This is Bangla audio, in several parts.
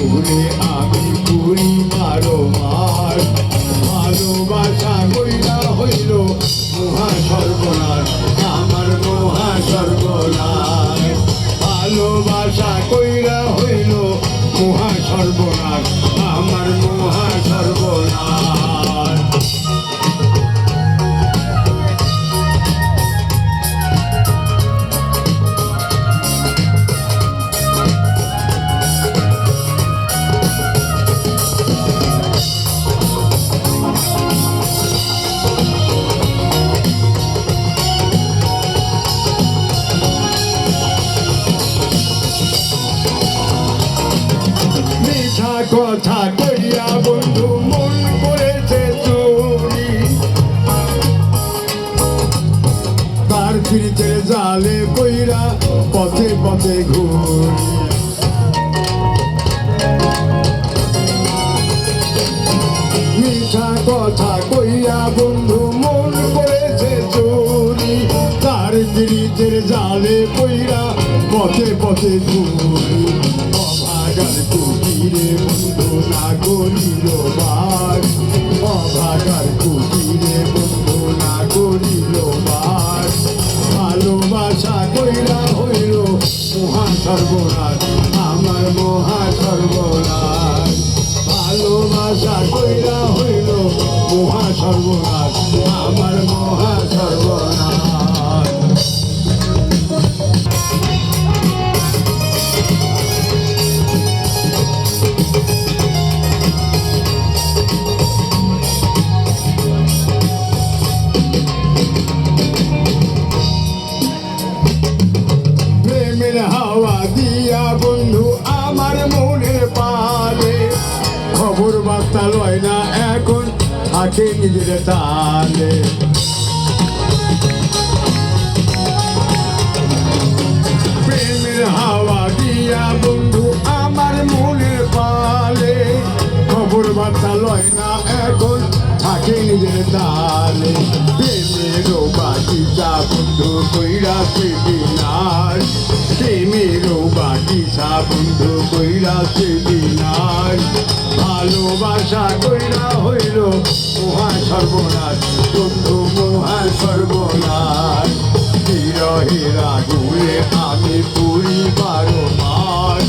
আগুনে আমি পুরি বারো মাস ভালোবাসা কইরা হইল মহা সর্বনাশ আমার মহা সর্বনাশ ভালোবাসা কইরা হইল মহা সর্বনাশ আমার মহা সর্বনাশ কথা কইয়া বন্ধু মন করেছে চুরি তার ফিরিতে জালে কইরা পথে পথে ঘুরি মিঠা কথা কইয়া বন্ধু মন করেছে চুরি তার ফিরিতে জালে কইরা পথে পথে ঘুরি অভাগার কুটিরে বন্ধু না করিল বাস অভাগার কুটিরে বন্ধু না করিল বাস ভালোবাসা কইরা হইল মহা সর্বনাশ আমার মহা সর্বনাশ ভালোবাসা কইরা হইল মহা সর্বনাশ আমার মহা সর্বনাশ হাওয়া দিয়া বন্ধু আমার মনে পালে খবর বার্তা লয় না এখন থাকে নিজের তালে প্রেমের হাওয়া দিয়া বন্ধু আমার মনে পালে খবর বার্তা লয় না এখন থাকে নিজের তালে প্রেমেরও বাগিচা বন্ধু কইরা সেদিনার প্রেমেরও বাগিচা বন্ধু কইরা সেদিনার ভালোবাসা কইরা হইল মহা সর্বনাশ বন্ধু মহা সর্বনাশ বিরহের আগুনে আমি পুরি বারো মাস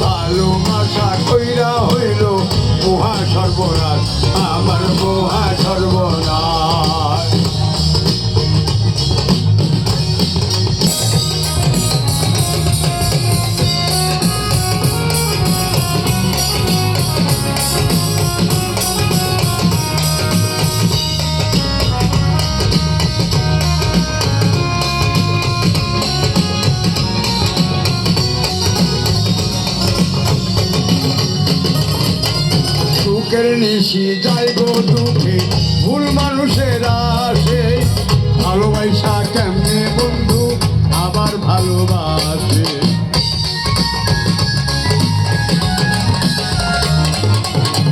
ভালোবাসা কইরা হইল মহা সর্বনাশ আমার মহা সর্বনাশ নিশি যাই গো দুঃখে ভুল মানুষের আসে ভালোবাসা কেমনে বন্ধু আবার ভালোবাসে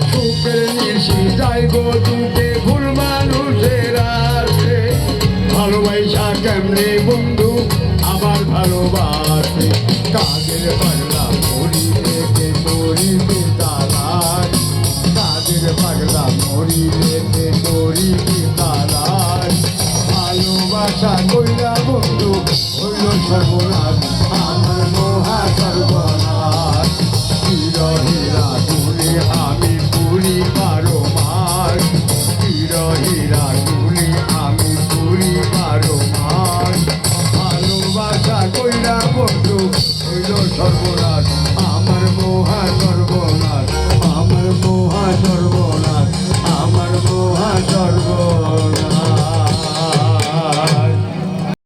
সুখের নিশি যাই গো দুঃখে ভুল মানুষের আসে ভালোবাসা কেমনে বন্ধু আবার ভালোবাসে কাজের পাগলা মরি থেকে মরিবে তালাক পাগলা মরিলে মরিবি তারাই ভালোবাসা কইরা বন্ধু হইল সর্বনাশ আমার মহা সর্বনাশ বিরহেরা গুনে আমি পুরি বারো মাস বিরহেরা গুনে আমি পুরি বারো মাস ভালোবাসা কইরা বন্ধু হইল সর্বনাশ আমার মহা সর্বনাশ আমার মহা সর্বনাশ